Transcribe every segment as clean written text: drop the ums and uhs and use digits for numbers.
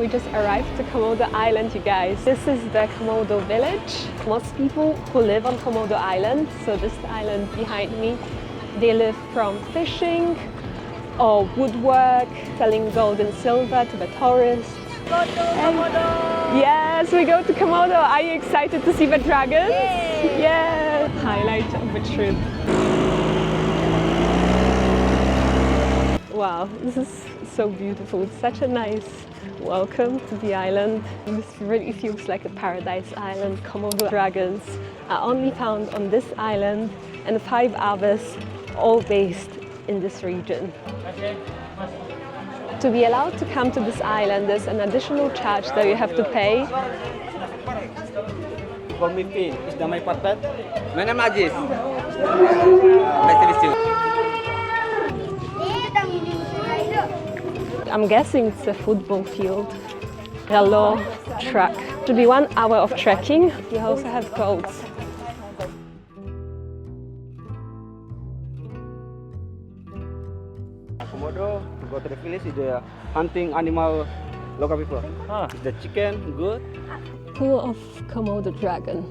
We just arrived to Komodo Island, you guys. This is the Komodo village. Most people who live on Komodo Island, so this island behind me, they live from fishing or woodwork, selling gold and silver to the tourists. Komodo! Yes, we go to Komodo. Are you excited to see the dragons? Yay! Yeah! Highlight of the trip. Wow, this is so beautiful. It's such a nice welcome to the island. This really feels like a paradise island. Komodo dragons are only found on this island and 5 others, all based in this region. To be allowed to come to this island, there's an additional charge that you have to pay. Call me Finn. Is that my partner? My name is Aziz. Nice to meet you. I'm guessing it's a football field. Hello, track. Should be 1 hour of trekking. You also have goats. Komodo, to go to the village is the hunting animal local people. The chicken, good. Full of Komodo dragon.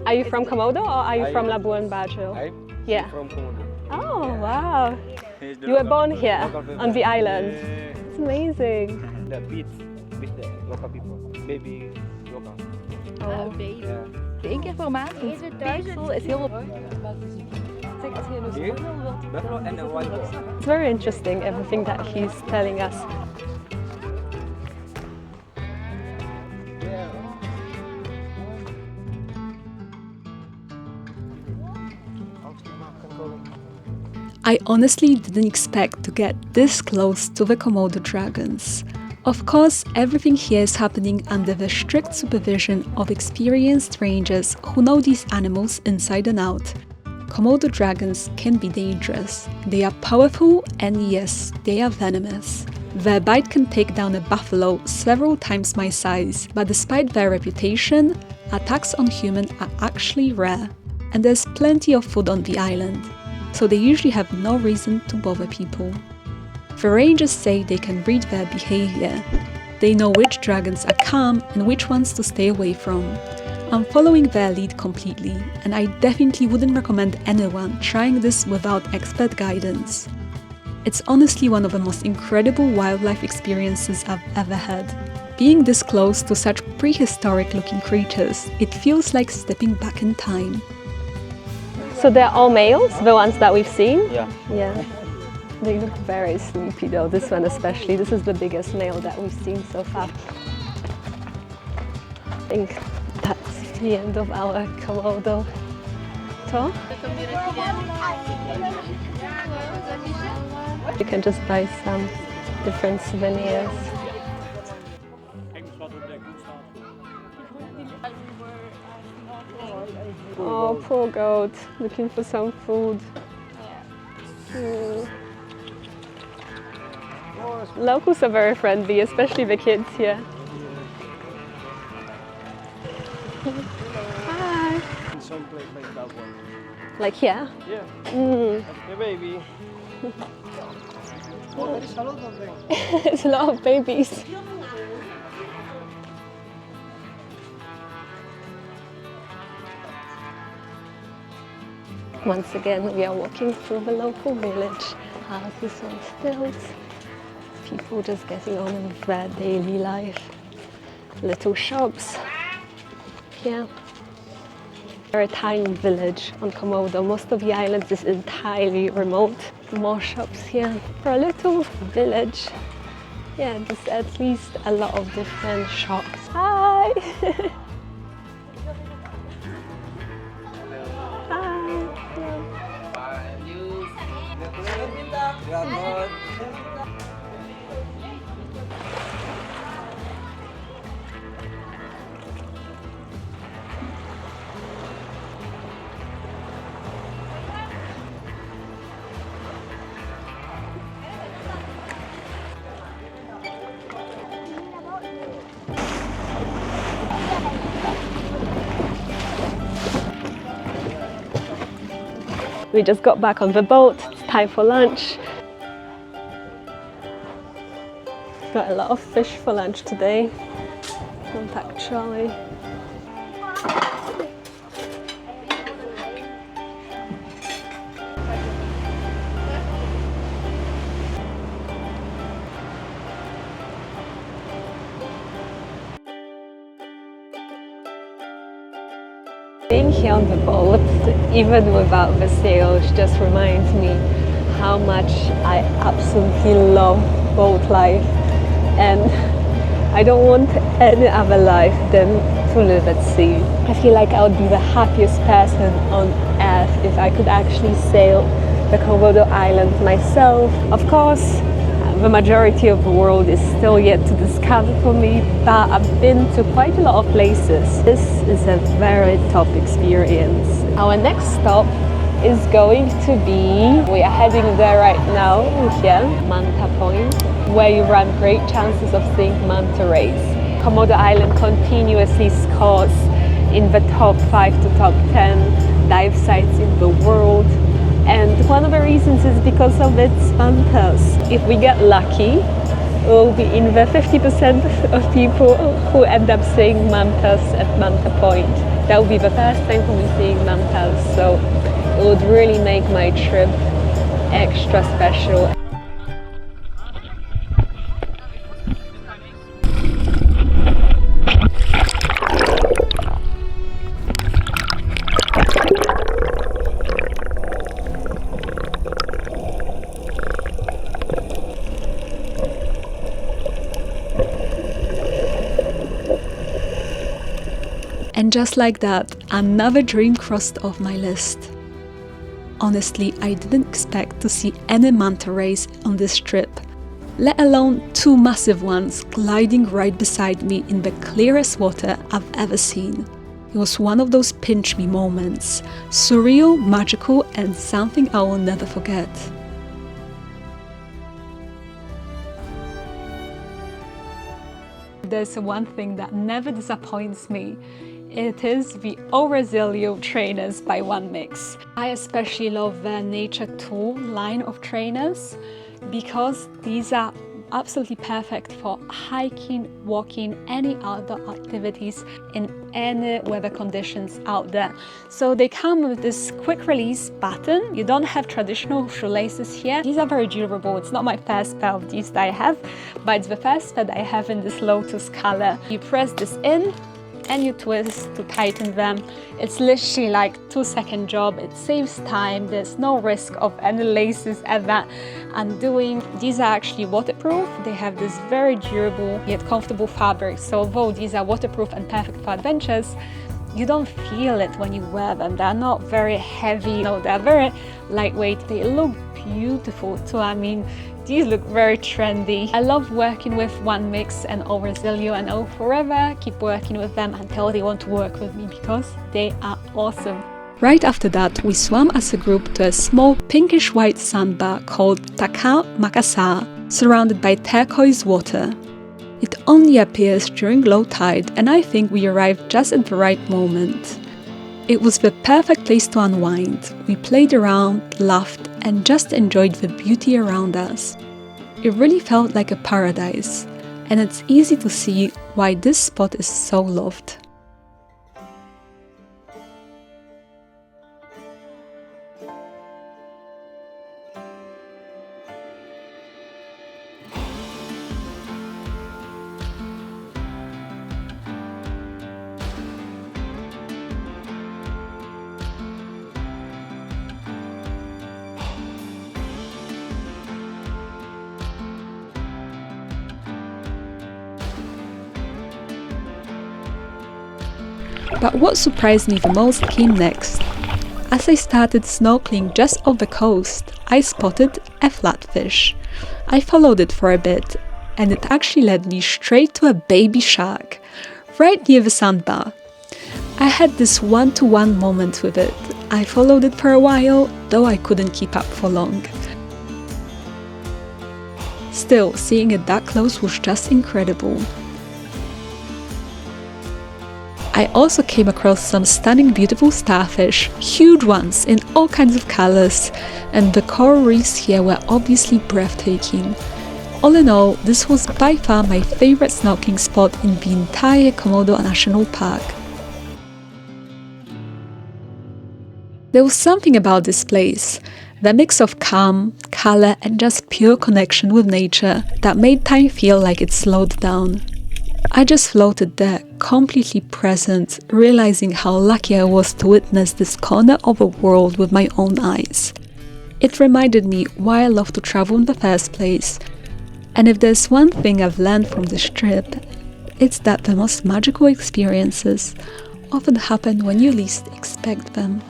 Are you from Komodo or are you from Labuan Bajo? I'm from Komodo. Oh, wow. You were born here on the island. It's amazing. The beach with the local people. Baby local. Oh. Yeah. 1 keer per maand. Het weefsel is heel... Buffalo and the white goat. It's very interesting, everything that he's telling us. I honestly didn't expect to get this close to the Komodo dragons. Of course, everything here is happening under the strict supervision of experienced rangers who know these animals inside and out. Komodo dragons can be dangerous. They are powerful and yes, they are venomous. Their bite can take down a buffalo several times my size, but despite their reputation, attacks on humans are actually rare. And there's plenty of food on the island, so they usually have no reason to bother people. The rangers say they can read their behavior. They know which dragons are calm and which ones to stay away from. I'm following their lead completely, and I definitely wouldn't recommend anyone trying this without expert guidance. It's honestly one of the most incredible wildlife experiences I've ever had. Being this close to such prehistoric looking creatures, it feels like stepping back in time. So they're all males, the ones that we've seen? Yeah. They look very sleepy though, this one especially. This is the biggest male that we've seen so far. I think that's the end of our Komodo tour. You can just buy some different souvenirs. Oh, poor goat, looking for some food. Locals are very friendly, especially the kids here. Hi. Some place like that one. Like here? Yeah. Mm. The baby. Oh, there's a lot of them. It's a lot of babies. Once again, we are walking through the local village. Houses on stilts. People just getting on with their daily life. Little shops. Yeah. We're a tiny village on Komodo. Most of the island is entirely remote. More shops here. For a little village, yeah, there's at least a lot of different shops. Hi! We just got back on the boat. It's time for lunch. Got a lot of fish for lunch today. Not actually. Being here on the boat, even without the sails, just reminds me how much I absolutely love boat life, and I don't want any other life than to live at sea. I feel like I would be the happiest person on earth if I could actually sail the Komodo Islands myself. Of course, the majority of the world is still yet to discover for me, but I've been to quite a lot of places. This is a very top experience. Our next stop is going to be, we are heading there right now, here, Manta Point, where you run great chances of seeing manta rays. Komodo Island continuously scores in the top 5 to top 10 dive sites in the world. And one of the reasons is because of its mantas. If we get lucky, we'll be in the 50% of people who end up seeing mantas at Manta Point. That will be the first time for me seeing mantas, so it would really make my trip extra special. And just like that, another dream crossed off my list. Honestly, I didn't expect to see any manta rays on this trip, let alone 2 massive ones gliding right beside me in the clearest water I've ever seen. It was one of those pinch me moments, surreal, magical, and something I will never forget. There's one thing that never disappoints me. It is the Aurelio trainers by One Mix. I especially love their Nature Tool line of trainers because these are absolutely perfect for hiking, walking, any outdoor activities in any weather conditions out there. So they come with this quick release button. You don't have traditional shoelaces here. These are very durable. It's not my first pair of these that I have, but it's the first pair that I have in this lotus color. You press this in and you twist to tighten them. It's literally like 2-second job. It saves time. There's no risk of any laces ever undoing. These are actually waterproof. They have this very durable yet comfortable fabric. So although these are waterproof and perfect for adventures, you don't feel it when you wear them. They're not very heavy. No, they're very lightweight. They look beautiful too. I mean, these look very trendy. I love working with One Mix and Aurelio, and I'll forever keep working with them until they want to work with me because they are awesome. Right after that, we swam as a group to a small pinkish-white sandbar called Taka Makassar, surrounded by turquoise water. It only appears during low tide, and I think we arrived just at the right moment. It was the perfect place to unwind. We played around, laughed, and just enjoyed the beauty around us. It really felt like a paradise, and it's easy to see why this spot is so loved. But what surprised me the most came next. As I started snorkeling just off the coast, I spotted a flatfish. I followed it for a bit, and it actually led me straight to a baby shark, right near the sandbar. I had this one-to-one moment with it. I followed it for a while, though I couldn't keep up for long. Still, seeing it that close was just incredible. I also came across some stunning beautiful starfish, huge ones in all kinds of colors, and the coral reefs here were obviously breathtaking. All in all, this was by far my favorite snorkeling spot in the entire Komodo National Park. There was something about this place, the mix of calm, color and just pure connection with nature that made time feel like it slowed down. I just floated there, completely present, realizing how lucky I was to witness this corner of the world with my own eyes. It reminded me why I love to travel in the first place. And if there's one thing I've learned from this trip, it's that the most magical experiences often happen when you least expect them.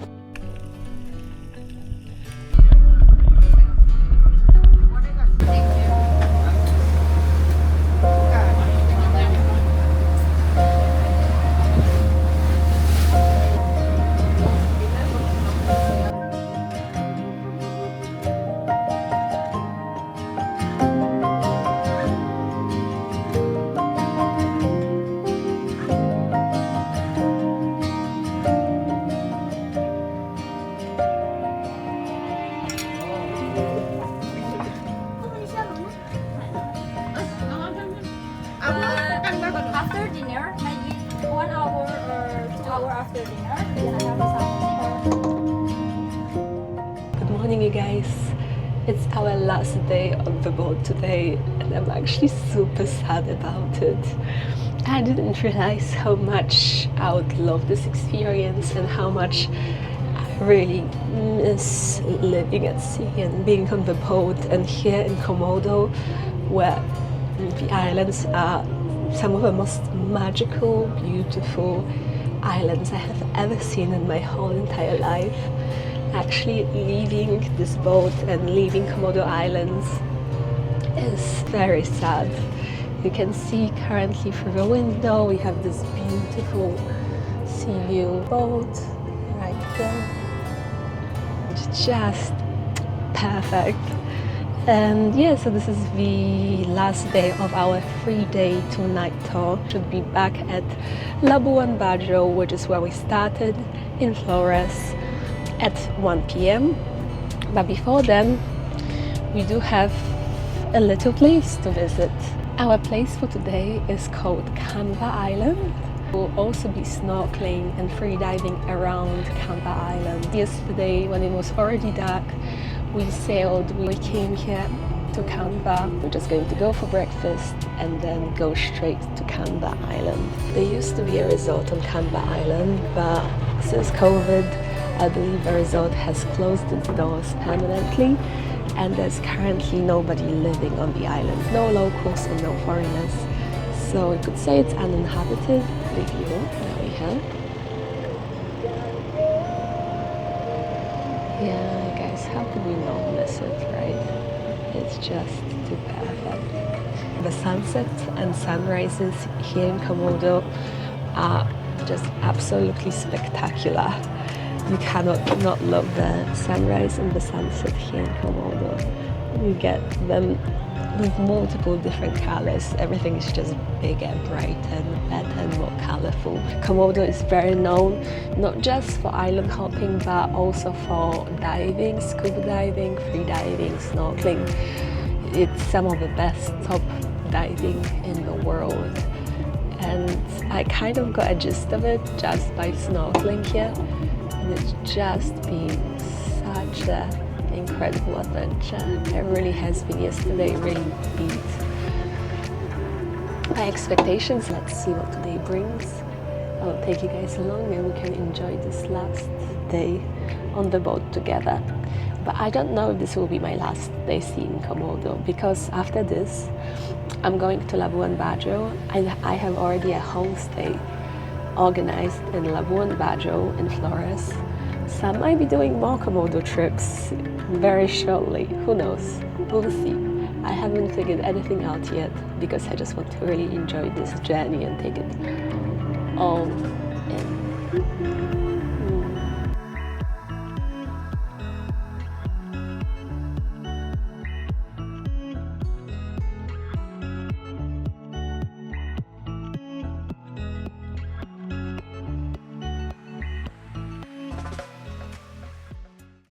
After dinner, maybe 1 hour or 2 hours after dinner, we're gonna have some. Good morning, you guys. It's our last day on the boat today, and I'm actually super sad about it. I didn't realize how much I would love this experience and how much I really miss living at sea and being on the boat. And here in Komodo, where the islands are some of the most magical, beautiful islands I have ever seen in my whole entire life. Actually leaving this boat and leaving Komodo Islands is very sad. You can see currently through the window we have this beautiful sea view boat right there. It's just perfect. And yeah, so this is the last day of our 3-day 2-night tour. Should be back at Labuan Bajo, which is where we started, in Flores at 1 p.m. But before then, we do have a little place to visit. Our place for today is called Sandbar Island. We'll also be snorkeling and freediving around Sandbar Island. Yesterday, when it was already dark, we sailed. We came here to Sandbar. We're just going to go for breakfast and then go straight to Sandbar Island. There used to be a resort on Sandbar Island, but since COVID, I believe the resort has closed its doors permanently, and there's currently nobody living on the island. No locals and no foreigners. So you could say it's uninhabited. The view that we have. Yeah, guys, how could we not miss it, right? It's just too perfect. The sunsets and sunrises here in Komodo are just absolutely spectacular. You cannot not love the sunrise and the sunset here in Komodo. You get them with multiple different colors. Everything is just big and bright and better and more colorful. Komodo is very known not just for island hopping, but also for diving, scuba diving, free diving, snorkeling. It's some of the best top diving in the world. And I kind of got a gist of it just by snorkeling here. And it's just been such an incredible adventure. It really has been. Yesterday really beat my expectations. Let's see what today brings. I'll take you guys along and we can enjoy this last day on the boat together. But I don't know if this will be my last day seeing Komodo, because after this I'm going to Labuan Bajo and I have already a homestay organized in Labuan Bajo in Flores. So I might be doing more Komodo trips very shortly. Who knows? We'll see. I haven't figured anything out yet because I just want to really enjoy this journey and take it all in.